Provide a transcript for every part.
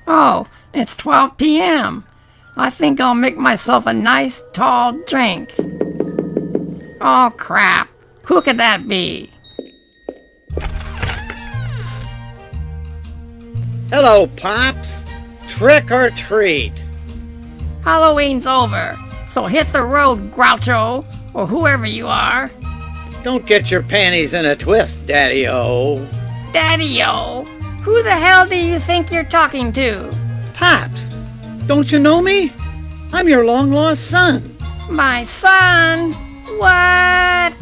Oh, it's 12 p.m. I think I'll make myself a nice tall drink. Oh crap, who could that be? Hello, Pops. Trick or treat? Halloween's over, so hit the road, Groucho, or whoever you are. Don't get your panties in a twist, Daddy-O. Daddy-O? Who the hell do you think you're talking to? Pops, don't you know me? I'm your long-lost son. My son? What?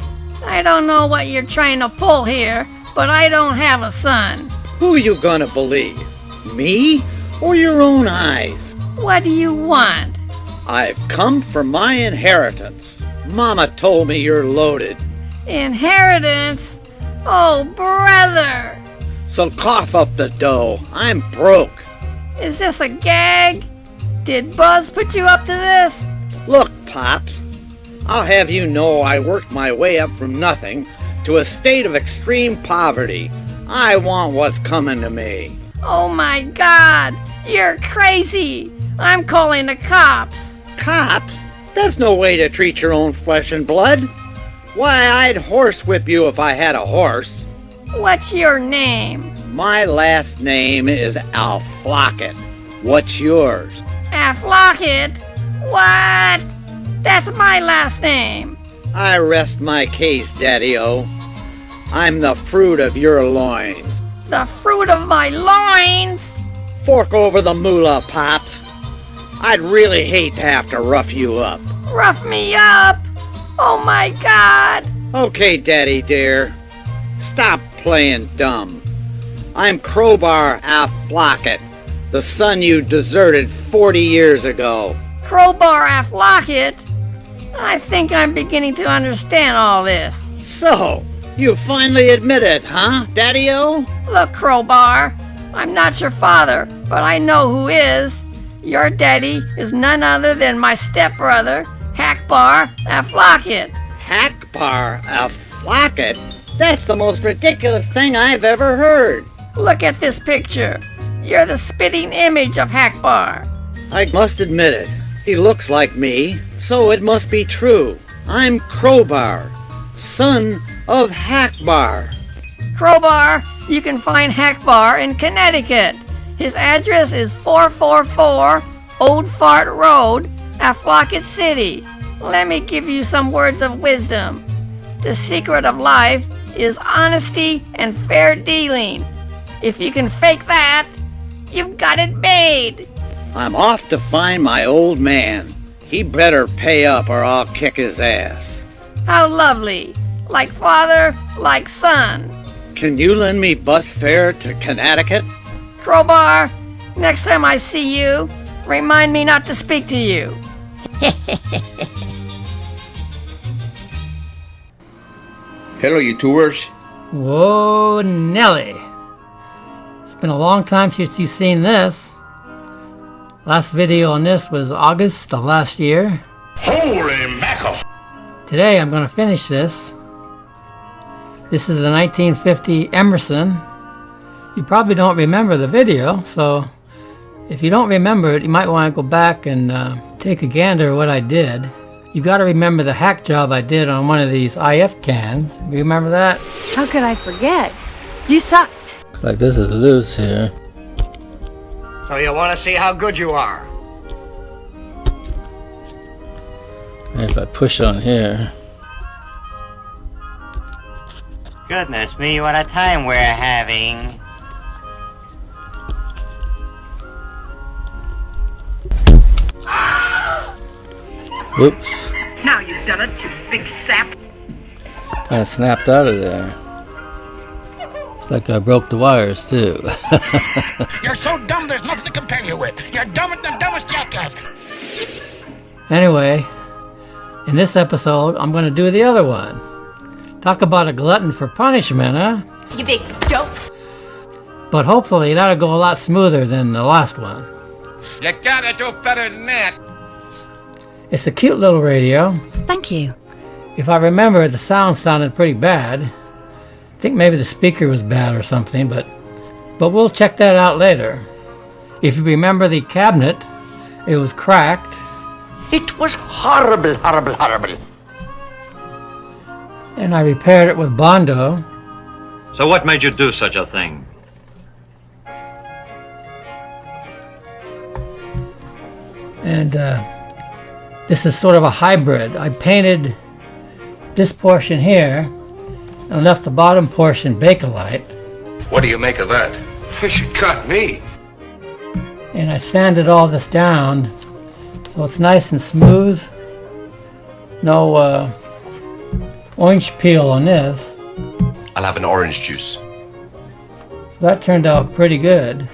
I don't know what you're trying to pull here, but I don't have a son. Who are you gonna believe? Me or your own eyes? What do you want? I've come for my inheritance. Mama told me you're loaded. Inheritance? Oh, brother! So cough up the dough. I'm broke. Is this a gag? Did Buzz put you up to this? Look, Pops, I'll have you know I worked my way up from nothing to a state of extreme poverty. I want what's coming to me. Oh my God! You're crazy! I'm calling the cops! Cops? That's no way to treat your own flesh and blood. Why, I'd horsewhip you if I had a horse. What's your name? My last name is Aflocket. What's yours? Aflocket? What? That's my last name. I rest my case, Daddy-O. I'm the fruit of your loins. The fruit of my loins? Fork over the moolah, Pops. I'd really hate to have to rough you up. Rough me up? Oh my God! Okay, Daddy dear. Stop playing dumb. I'm Crowbar Aflocket, the son you deserted 40 years ago. Crowbar Aflocket? I think I'm beginning to understand all this. So, you finally admit it, huh, Daddy-O? Look, Crowbar, I'm not your father, but I know who is. Your daddy is none other than my stepbrother, Hackbar Aflocket. Hackbar Aflocket? That's the most ridiculous thing I've ever heard. Look at this picture. You're the spitting image of Hackbar. I must admit it. He looks like me, so it must be true. I'm Crowbar, son of Hackbar. Crowbar, you can find Hackbar in Connecticut. His address is 444 Old Fart Road, Aflocket City. Let me give you some words of wisdom. The secret of life is honesty and fair dealing. If you can fake that, you've got it made. I'm off to find my old man. He better pay up or I'll kick his ass. How lovely. Like father, like son. Can you lend me bus fare to Connecticut? Crowbar, next time I see you, remind me not to speak to you. Hello, YouTubers. Whoa, Nelly. It's been a long time since you've seen this. Last video on this was August of last year. Holy mackerel! Today I'm going to finish this. This is the 1950 Emerson. You probably don't remember the video, so if you don't remember it, you might want to go back and take a gander at what I did. You got to remember the hack job I did on one of these IF cans. You remember that? How could I forget? You sucked. Looks like this is loose here. So you want to see how good you are? If I push on here. Goodness me, what a time we're having. Whoops. Now you've done it, you big sap. Kind of snapped out of there. Looks like I broke the wires too. You're so dumb there's nothing to compare you with. You're dumber than the dumbest jackass. Anyway, in this episode, I'm going to do the other one. Talk about a glutton for punishment, huh? You big dope. But hopefully that'll go a lot smoother than the last one. You gotta do better than that. It's a cute little radio. Thank you. If I remember, the sound sounded pretty bad. I think maybe the speaker was bad or something, but we'll check that out later. If you remember the cabinet, it was cracked. It was horrible, horrible, horrible. And I repaired it with Bondo. So what made you do such a thing? And this is sort of a hybrid. I painted this portion here and left the bottom portion Bakelite. What do you make of that? She got me. And I sanded all this down so it's nice and smooth. No orange peel on this. I'll have an orange juice. So that turned out pretty good.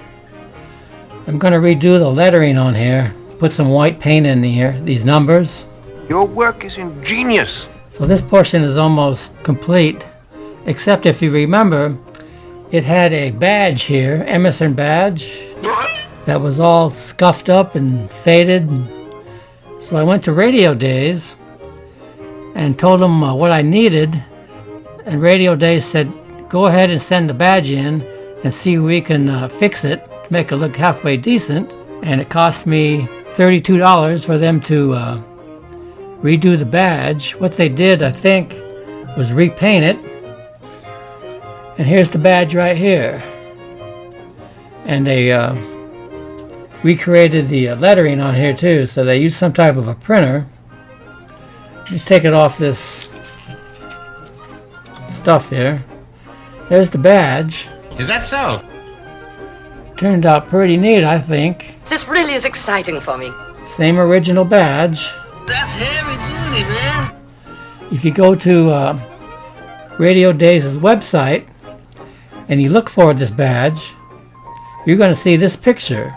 I'm going to redo the lettering on here. Put some white paint in here, these numbers. Your work is ingenious. So this portion is almost complete, except if you remember, it had a badge here, Emerson badge, that was all scuffed up and faded. So I went to Radio Days and told them what I needed, and Radio Days said, go ahead and send the badge in and see if we can fix it to make it look halfway decent. And it cost me $32 for them to redo the badge. What they did, I think, was repaint it. And here's the badge right here. And they recreated the lettering on here too, so they used some type of a printer. Let's take it off this stuff here. There's the badge. Is that so? Turned out pretty neat, I think. This really is exciting for me. Same original badge. That's heavy duty, man. If you go to Radio Days' website and you look for this badge, you're going to see this picture.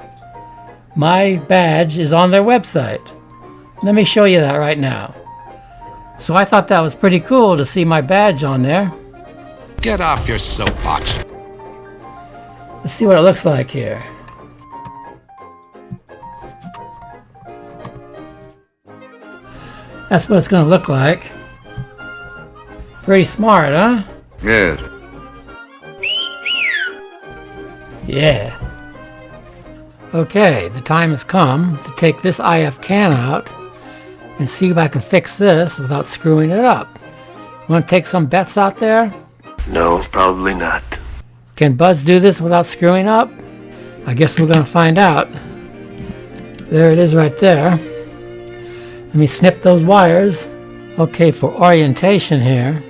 My badge is on their website. Let me show you that right now. So I thought that was pretty cool to see my badge on there. Get off your soapbox. Let's see what it looks like here. That's what it's going to look like. Pretty smart, huh? Yes. Yeah. Okay, the time has come to take this IF can out and see if I can fix this without screwing it up. Want to take some bets out there? No, probably not. Can Buzz do this without screwing up? I guess we're going to find out. There it is right there. Let me snip those wires. Okay, for orientation here,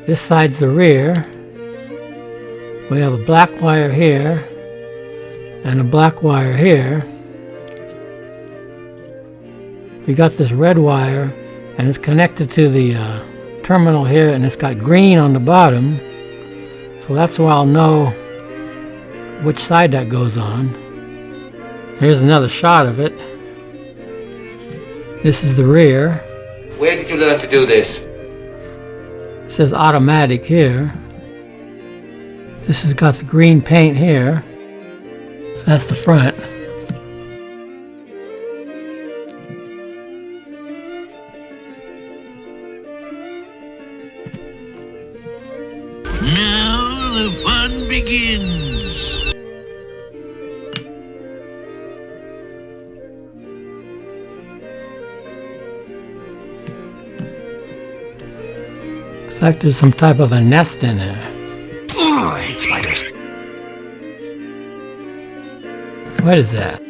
this side's the rear. We have a black wire here and a black wire here. We got this red wire and it's connected to the terminal here, and it's got green on the bottom. So that's where I'll know which side that goes on. Here's another shot of it. This is the rear. Where did you learn to do this? It says automatic here. This has got the green paint here. So that's the front. Now the fun begins. Looks like there's some type of a nest in there. Oh, I hate spiders. What is that?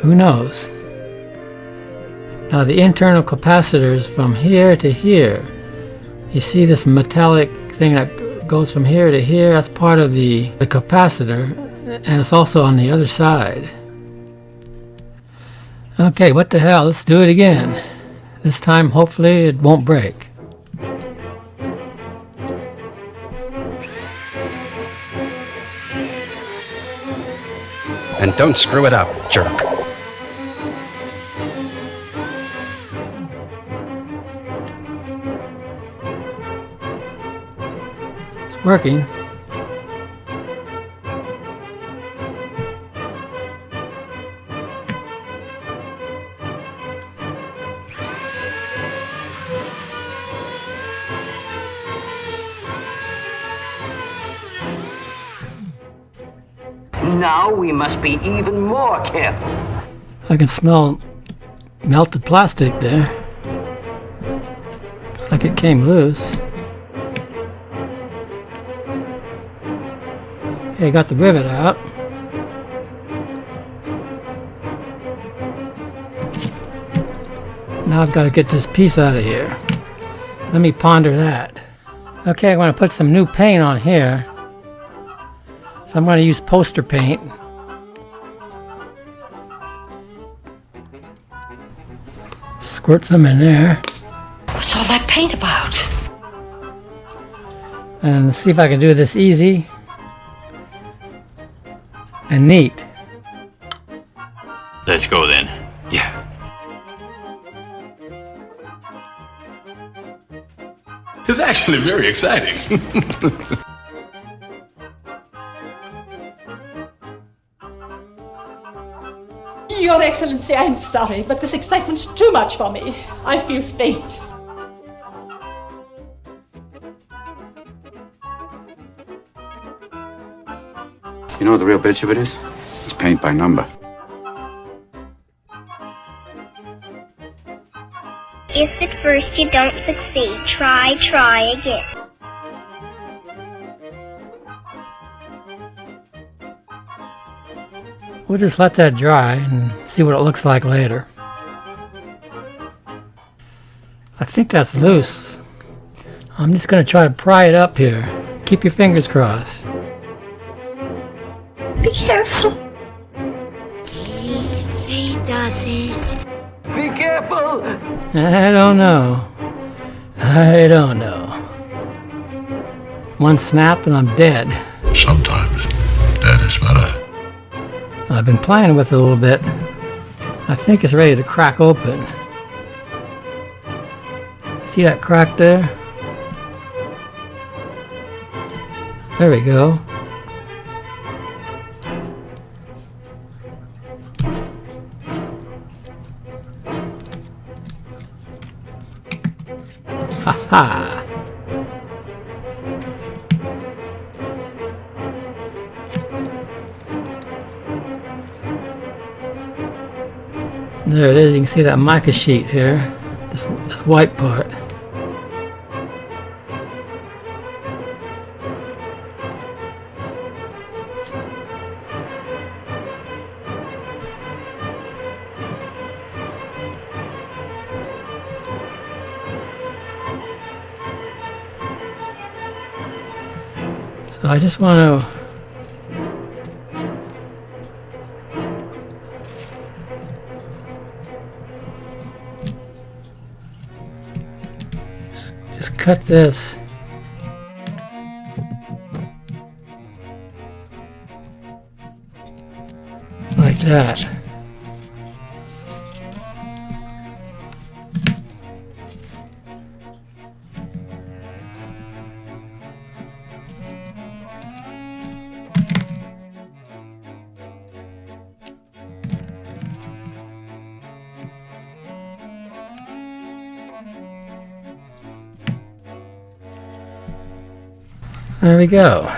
Who knows? Now the internal capacitors from here to here. You see this metallic thing that goes from here to here? That's part of the capacitor, and it's also on the other side. Okay, what the hell? Let's do it again. This time, hopefully, it won't break. And don't screw it up, jerk. It's working. Now we must be even more careful. I can smell melted plastic there. Looks like it came loose. Okay, got the rivet out. Now I've got to get this piece out of here. Let me ponder that. Okay, I'm going to put some new paint on here. So I'm going to use poster paint. Squirt some in there. What's all that paint about? And see if I can do this easy and neat. Let's go then. Yeah. It's actually very exciting. Your Excellency, I'm sorry, but this excitement's too much for me. I feel faint. You know what the real bitch of it is? It's paint by number. If at first you don't succeed, try again. We'll just let that dry and see what it looks like later. I think that's loose. I'm just going to try to pry it up here. Keep your fingers crossed. Be careful. Please say doesn't. Be careful! I don't know. I don't know. One snap and I'm dead. Sometimes that is better. I've been playing with it a little bit. I think it's ready to crack open. See that crack there? There we go. Ha ha! There it is, you can see that mica sheet here, this white part. So I just want to just cut this. Like that. There we go.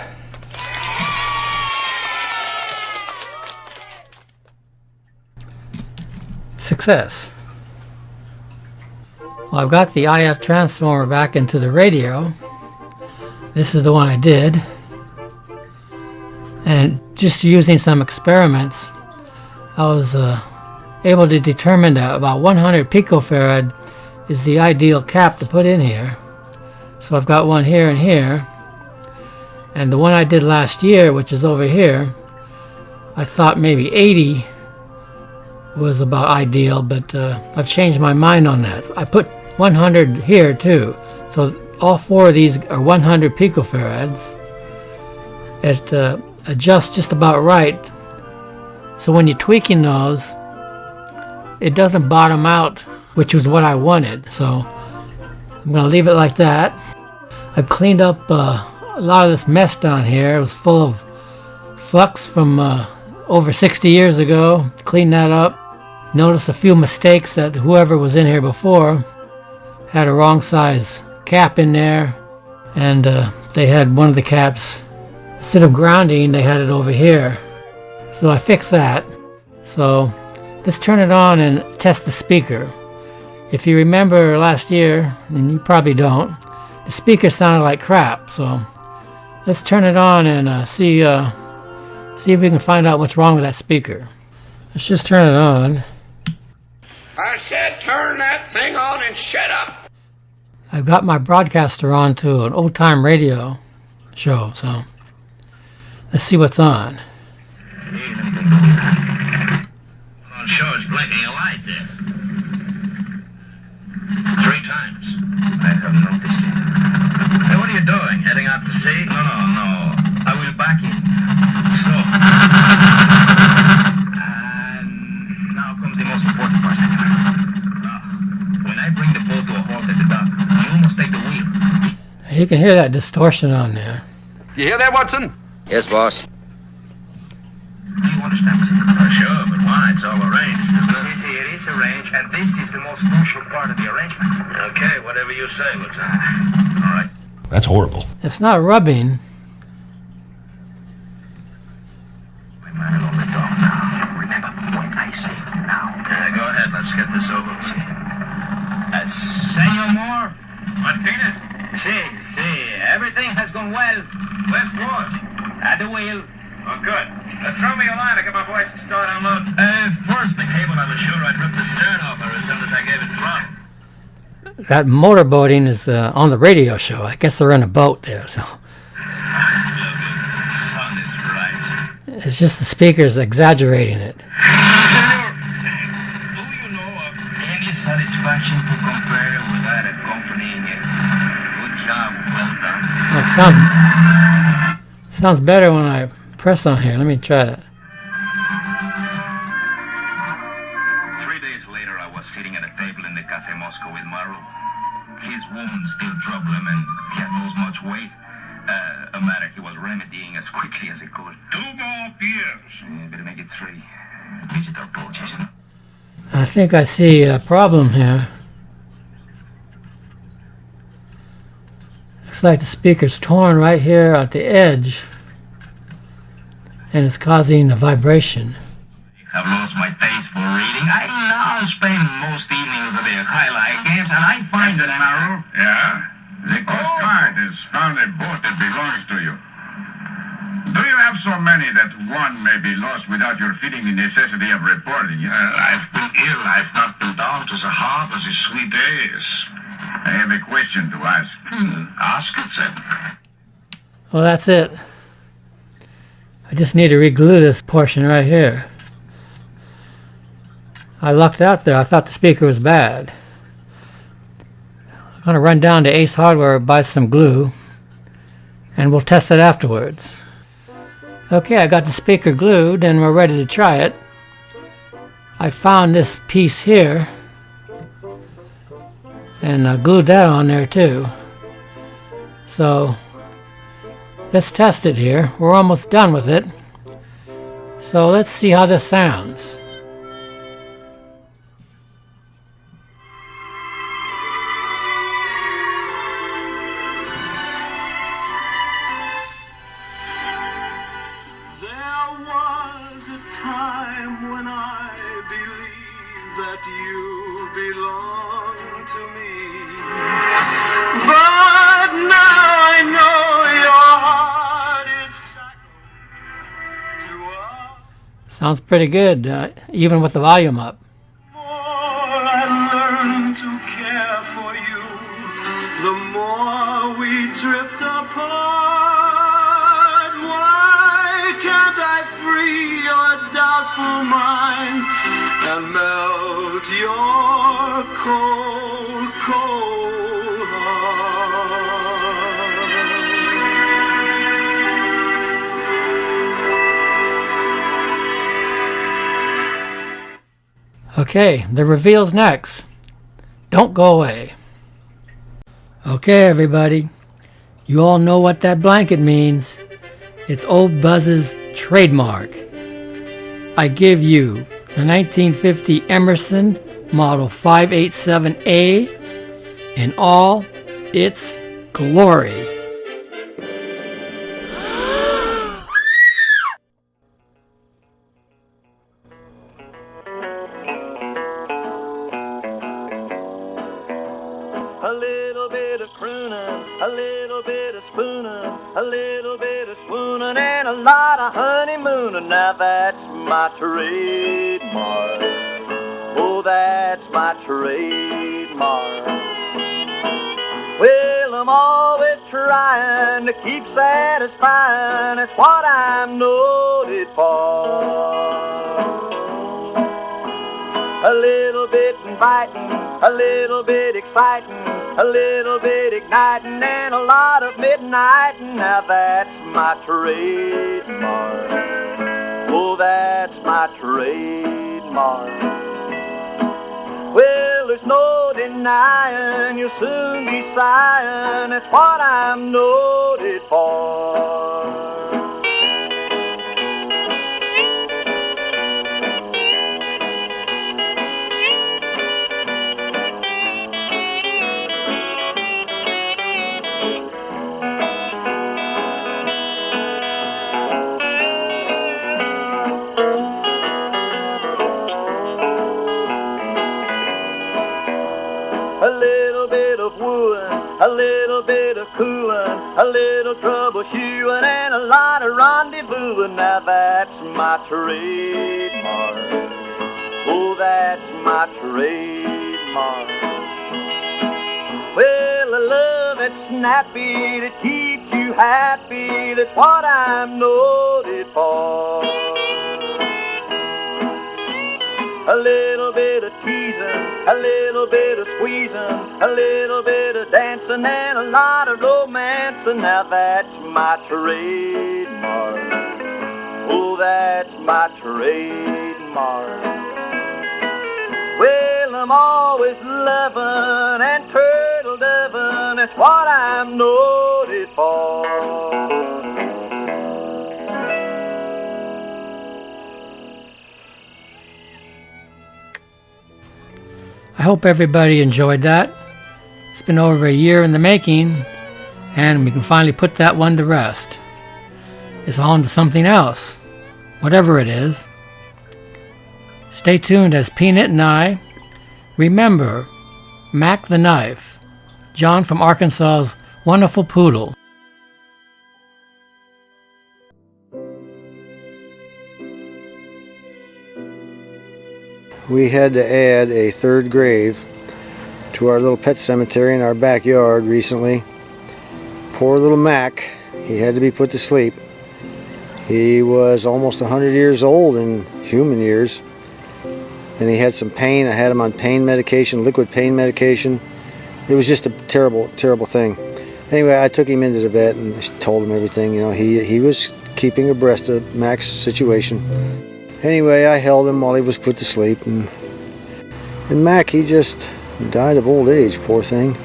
Success. Well, I've got the IF transformer back into the radio. This is the one I did. And just using some experiments, I was able to determine that about 100 picofarad is the ideal cap to put in here. So I've got one here and here. And the one I did last year, which is over here, I thought maybe 80 was about ideal, but I've changed my mind on that. I put 100 here too. So all four of these are 100 picofarads. It adjusts just about right. So when you're tweaking those, it doesn't bottom out, which was what I wanted. So I'm going to leave it like that. I've cleaned up a lot of this mess down here. It was full of flux from over 60 years ago. Cleaned that up. Noticed a few mistakes that whoever was in here before had a wrong size cap in there, and they had one of the caps, instead of grounding, they had it over here. So I fixed that. So let's turn it on and test the speaker. If you remember last year, and you probably don't, the speaker sounded like crap. So let's turn it on and see if we can find out what's wrong with that speaker. Let's just turn it on. I said turn that thing on and shut up. I've got my broadcaster on to an old-time radio show, so let's see what's on. On show is blinking a light there. 3 times. I have noticed it. Hey, what are you doing? Heading out to sea? No. I will back in. So. And now comes the most important part. When I bring the boat to a halt at the dock, you must take the wheel. You can hear that distortion on there. You hear that, Watson? Yes, boss. Do you understand? Sure, but why? It's all arranged, isn't it? You see, it is arranged, and this is the most crucial part of the arrangement. Okay, whatever you say, Lieutenant. All right. That's horrible. It's not rubbing. We might have only talk now. Remember what I say now. Go ahead, let's get this over with. Senor Moore? Martinez? See, everything has gone well. Where's George? At the wheel. Oh, good. Throw me a line to get my boys to start unload. First, the cable, I was sure I'd rip the stern off her as soon as I gave it throttle. That motorboating is on the radio show. I guess they're in a boat there, so. The sun is rising. It's just the speakers exaggerating it. Do you know of any satisfaction to compare with that accompanying it? Good job, well done. Well, it sounds better when I press on here. Let me try that. 3 days later, I was sitting at a table in the Café Moscow with Maru. His wounds still trouble him, and he had lost much weight. A matter he was remedying as quickly as he could. 2 more beers. Better make it 3. Visit our boat, Jason. I think I see a problem here. Looks like the speaker's torn right here at the edge, and it's causing a vibration. I've lost my taste for reading. I now spend most evenings at the highlight games, and I find that Maru. Yeah? The Coast Guard has found a boat that belongs to you. Do you have so many that one may be lost without your feeling the necessity of reporting it? I've been ill. I've not been down to the harbor these 3 days. I have a question to ask. Ask it, then. Well, that's it. I just need to reglue this portion right here. I lucked out there. I thought the speaker was bad. I'm going to run down to Ace Hardware, buy some glue, and we'll test it afterwards. Okay, I got the speaker glued and we're ready to try it. I found this piece here and I glued that on there too. So let's test it here. We're almost done with it. So let's see how this sounds. Sounds pretty good, even with the volume up. I learn to care for you, the more we drift apart. Why can't I free your doubtful mind and melt your cold, cold heart? Okay, the reveal's next. Don't go away. Okay, everybody. You all know what that blanket means. It's Old Buzz's trademark. I give you the 1950 Emerson Model 587A in all its glory. a little bit of spooning, a little bit of swooning, and a lot of honeymooning. Now that's my trademark. Oh, that's my trademark. Well, I'm always trying to keep satisfying. That's what I'm noted for. A little bit inviting, a little bit exciting, a little bit igniting, and a lot of midnight. Now that's my trademark. Oh, that's my trademark. Well, there's no denying you'll soon be sighing. That's what I'm noted for. A little bit of wooing, a little bit of cooing, a little troubleshooting, and a lot of rendezvousing. Now that's my trademark. Oh, that's my trademark. Well, a love that's snappy, that keeps you happy, that's what I'm noted for. A little bit of teasing, a little bit of squeezing, a little bit of dancing, and a lot of romancing. Now that's my trademark. Oh, that's my trademark. Well, I'm always loving and turtle doving. That's what I'm noted for. I hope everybody enjoyed that. It's been over a year in the making, and we can finally put that one to rest. It's on to something else, whatever it is. Stay tuned as Peanut and I remember Mac the Knife, John from Arkansas's wonderful poodle. We had to add a third grave to our little pet cemetery in our backyard recently. Poor little Mac, he had to be put to sleep. He was almost 100 years old in human years, and he had some pain. I had him on pain medication, liquid pain medication. It was just a terrible, terrible thing. Anyway, I took him into the vet and told him everything. You know, he was keeping abreast of Mac's situation. Anyway, I held him while he was put to sleep, and Mac, he just died of old age, poor thing.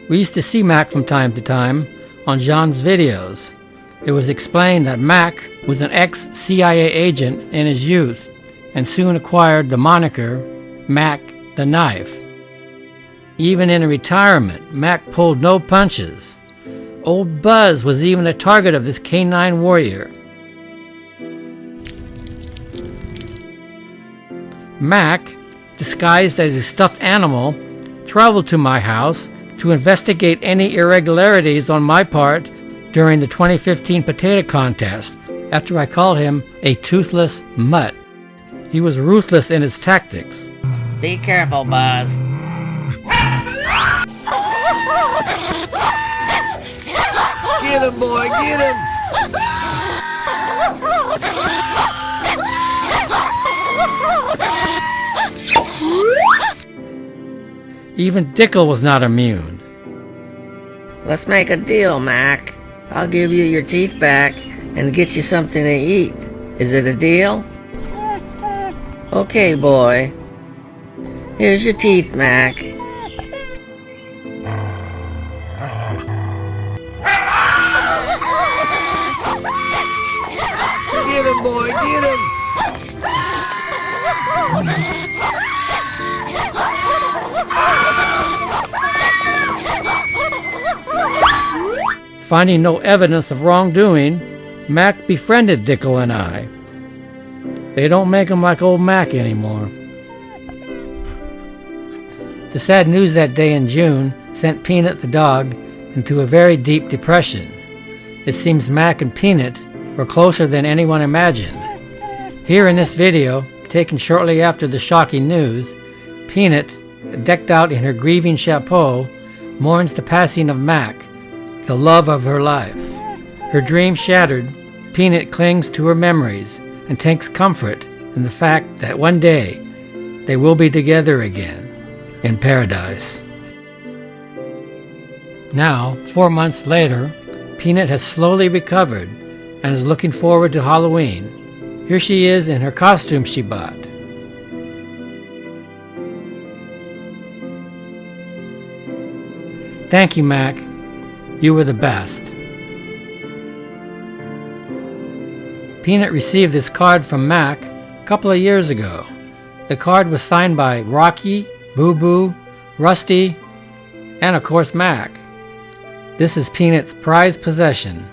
We used to see Mac from time to time on John's videos. It was explained that Mac was an ex-CIA agent in his youth and soon acquired the moniker Mac the Knife. Even in retirement, Mac pulled no punches. Old Buzz was even a target of this canine warrior. Mac, disguised as a stuffed animal, traveled to my house to investigate any irregularities on my part during the 2015 potato contest after I called him a toothless mutt. He was ruthless in his tactics. Be careful, Buzz. Get him, boy, get him! Even Dickel was not immune. Let's make a deal, Mac. I'll give you your teeth back and get you something to eat. Is it a deal? Okay, boy. Here's your teeth, Mac. Get him, boy, get him! Finding no evidence of wrongdoing, Mac befriended Dickel and I. They don't make him like old Mac anymore. The sad news that day in June sent Peanut the dog into a very deep depression. It seems Mac and Peanut were closer than anyone imagined. Here in this video, taken shortly after the shocking news, Peanut, decked out in her grieving chapeau, mourns the passing of Mac, the love of her life. Her dream shattered, Peanut clings to her memories and takes comfort in the fact that one day they will be together again in paradise. Now, 4 months later, Peanut has slowly recovered and is looking forward to Halloween. Here she is in her costume she bought. Thank you, Mac. You were the best. Peanut received this card from Mac a couple of years ago. The card was signed by Rocky, Boo Boo, Rusty, and of course Mac. This is Peanut's prized possession.